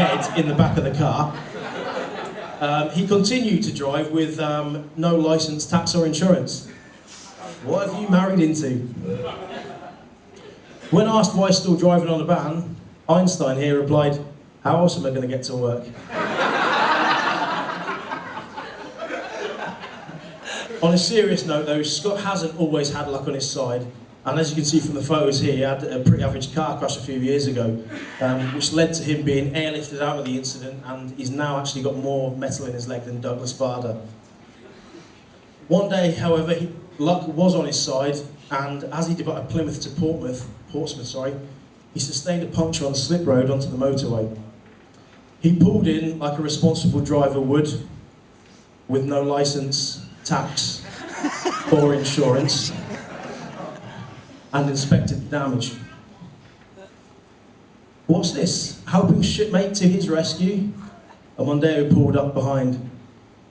head in the back of the car. He continued to drive with no licence, tax or insurance. What have you married into? When asked why still driving on a van, Einstein here replied, "How else am I going to get to work?" On a serious note though, Scott hasn't always had luck on his side, and as you can see from the photos here, he had a pretty average car crash a few years ago, which led to him being airlifted out of the incident, and he's now actually got more metal in his leg than Douglas Bader. One day, however, luck was on his side, and as he departed Plymouth to Portsmouth, he sustained a puncture on the slip road onto the motorway. He pulled in like a responsible driver would, with no licence, tax or insurance, and inspected the damage. What's this? Helping shipmate to his rescue? A Mondeo pulled up behind.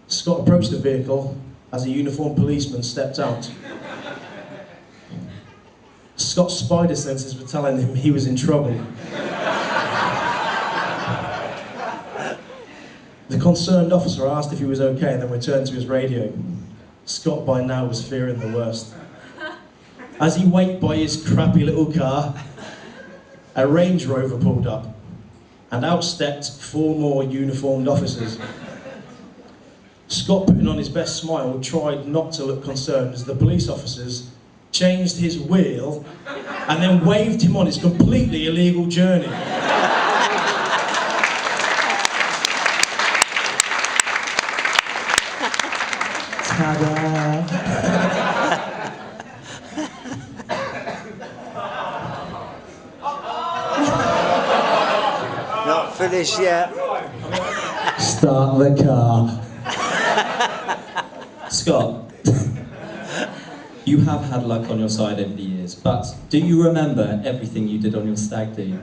Scott approached the vehicle as a uniformed policeman stepped out. Scott's spider senses were telling him he was in trouble. The concerned officer asked if he was okay and then returned to his radio. Scott by now was fearing the worst. As he waited by his crappy little car, a Range Rover pulled up, and out stepped 4 more uniformed officers. Scott, putting on his best smile, tried not to look concerned as the police officers changed his wheel and then waved him on his completely illegal journey. Ta-da! Not finished yet. Start the car. Scott, you have had luck on your side over the years, but do you remember everything you did on your stag do?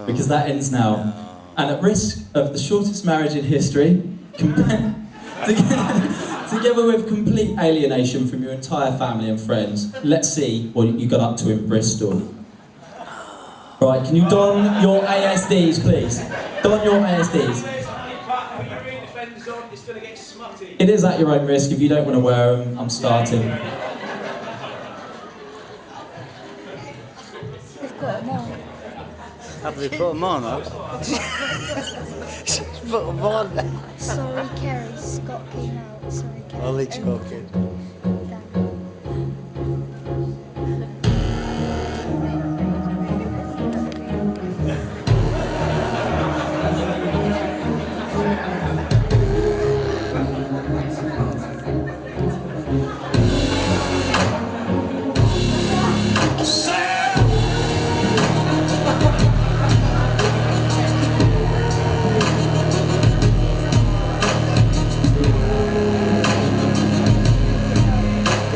Because that ends now. And at risk of the shortest marriage in history, together with complete alienation from your entire family and friends, let's see what you got up to in Bristol. Right, can you don your ASDs, please? Don your ASDs. It is at your own risk. If you don't want to wear them, I'm starting. They've got them on. Have they put them on? She's put them on. Sorry, Kerrie. Scott came out. Sorry, Kerrie. Ollie talking.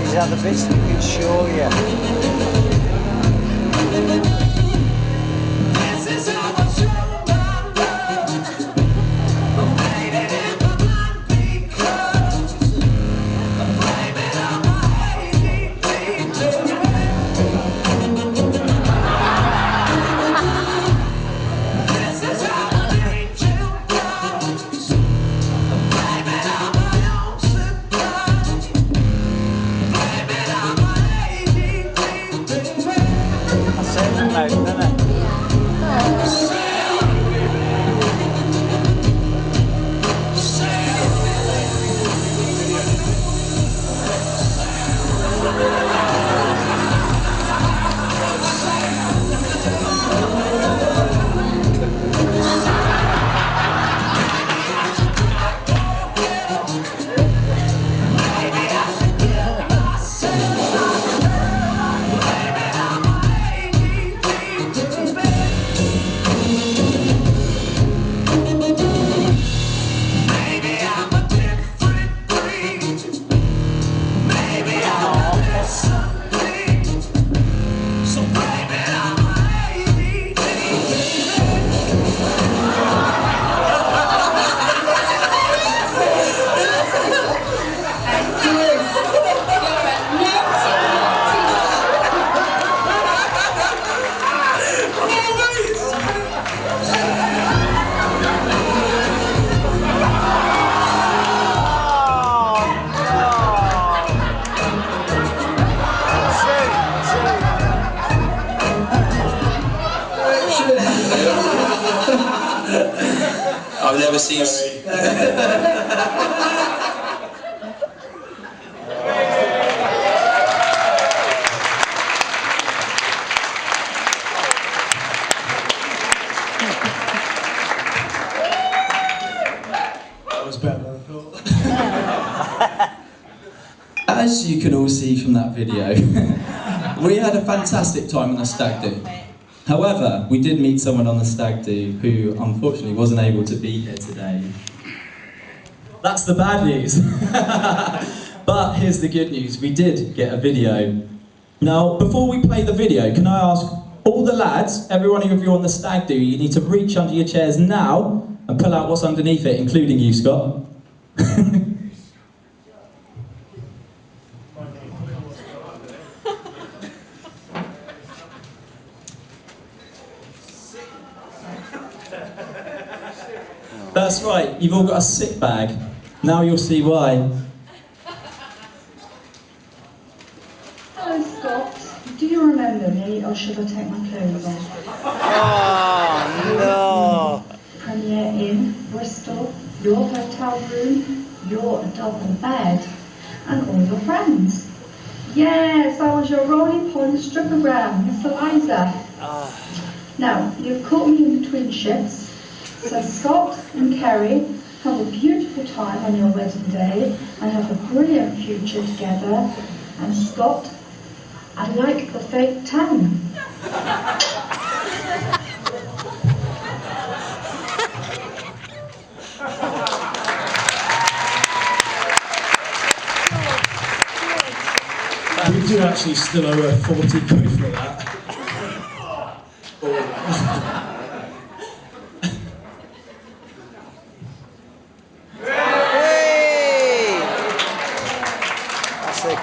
These are the bits you can show you. I've never seen... That was better than I thought. As you can all see from that video, we had a fantastic time on the stag do. However, we did meet someone on the stag do who unfortunately wasn't able to be here today. That's the bad news. But here's the good news, we did get a video. Now, before we play the video, can I ask all the lads, every one of you on the stag do, you need to reach under your chairs now and pull out what's underneath it, including you, Scott. That's right, you've all got a sick bag. Now you'll see why. Hello, Scott. Do you remember me, or should I take my clothes off? Oh, Premier Inn, Bristol, your hotel room, your double bed, and all your friends. Yes, I was your roly-poly strippogram, Miss Eliza. Now, you've caught me in between shifts, so Scott and Kerrie, have a beautiful time on your wedding day and have a brilliant future together. And Scott, I like the fake tan. We do actually still owe 40 quid for that.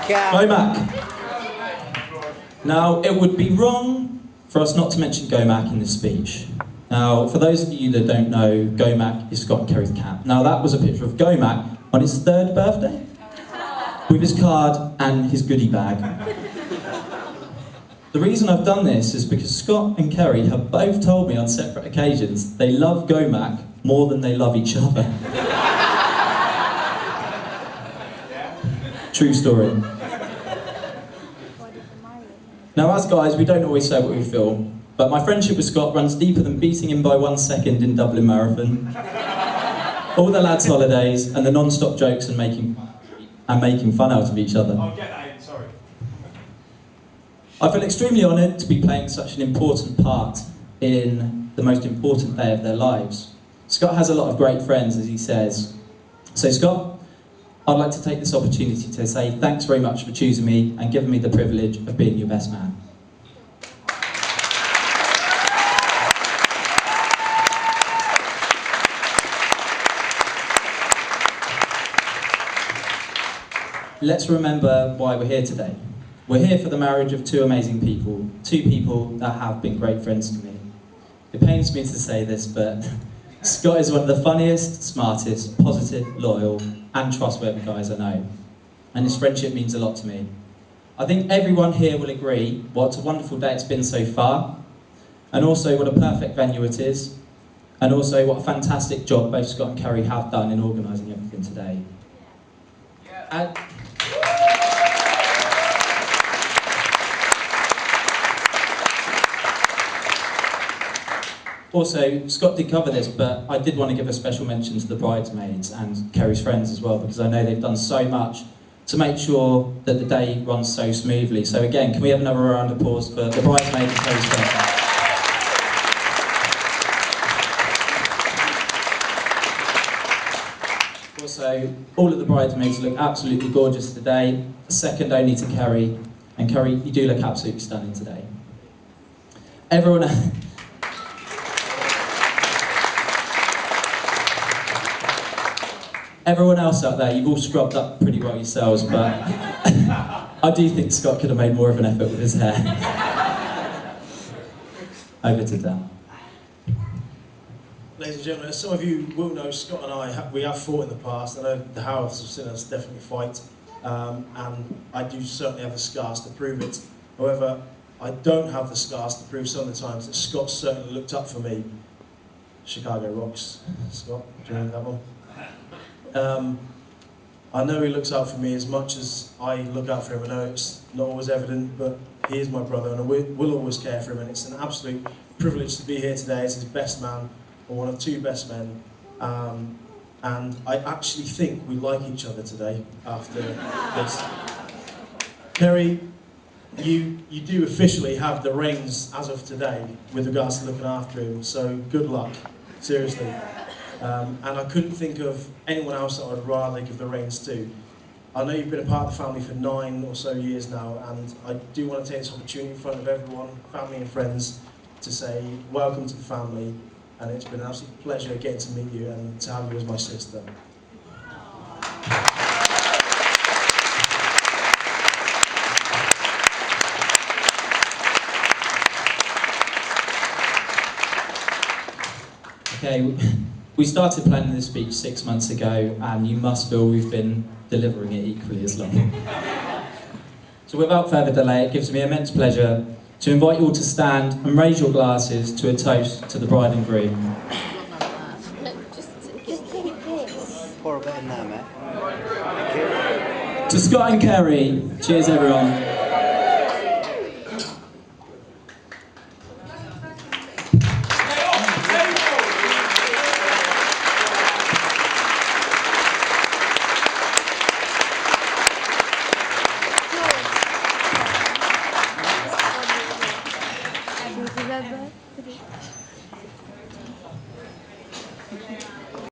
Gomac. Now, it would be wrong for us not to mention Gomac in this speech. Now, for those of you that don't know, Gomac is Scott Kerrie's cat. Now, that was a picture of Gomac on his 3rd birthday, with his card and his goodie bag. The reason I've done this is because Scott and Kerrie have both told me on separate occasions they love Gomac more than they love each other. True story. Now, as guys, we don't always say what we feel, but my friendship with Scott runs deeper than beating him by 1 second in Dublin Marathon, all the lads' holidays, and the non-stop jokes and making fun out of each other. I'll get that in, sorry. I feel extremely honoured to be playing such an important part in the most important day of their lives. Scott has a lot of great friends, as he says. So Scott, I'd like to take this opportunity to say thanks very much for choosing me and giving me the privilege of being your best man. Let's remember why we're here today. We're here for the marriage of two amazing people, two people that have been great friends to me. It pains me to say this, but Scott is one of the funniest, smartest, positive, loyal, and trustworthy guys I know. And his friendship means a lot to me. I think everyone here will agree what a wonderful day it's been so far, and also what a perfect venue it is, and also what a fantastic job both Scott and Kerrie have done in organising everything today. And also, Scott did cover this, but I did want to give a special mention to the bridesmaids and Kerrie's friends as well, because I know they've done so much to make sure that the day runs so smoothly. So again, can we have another round of applause for the bridesmaids and Kerrie's friends? Also, all of the bridesmaids look absolutely gorgeous today, second only to Kerrie. And Kerrie, you do look absolutely stunning today. Everyone else out there, you've all scrubbed up pretty well yourselves, but I do think Scott could have made more of an effort with his hair. Over to Dan. Ladies and gentlemen, as some of you will know, Scott and we have fought in the past. I know the Howards have seen us definitely fight, and I do certainly have the scars to prove it. However, I don't have the scars to prove some of the times that Scott certainly looked up for me. Chicago Rocks. Scott, do you remember that one? I know he looks out for me as much as I look out for him. I know it's not always evident, but he is my brother and I will always care for him, and it's an absolute privilege to be here today as his best man, or one of two best men. And I actually think we like each other today after this. Kerrie, you do officially have the reins as of today with regards to looking after him, so good luck, seriously. And I couldn't think of anyone else that I'd rather give the reins to. I know you've been a part of the family for 9 or so years now, and I do want to take this opportunity in front of everyone, family and friends, to say welcome to the family, and it's been an absolute pleasure getting to meet you and to have you as my sister. Okay, we started planning this speech 6 months ago, and you must feel we've been delivering it equally as long. So without further delay, it gives me immense pleasure to invite you all to stand and raise your glasses to a toast to the bride and groom. Look, just take this. Pour a bit in there, mate. Thank you. To Scott and Kerrie, cheers everyone.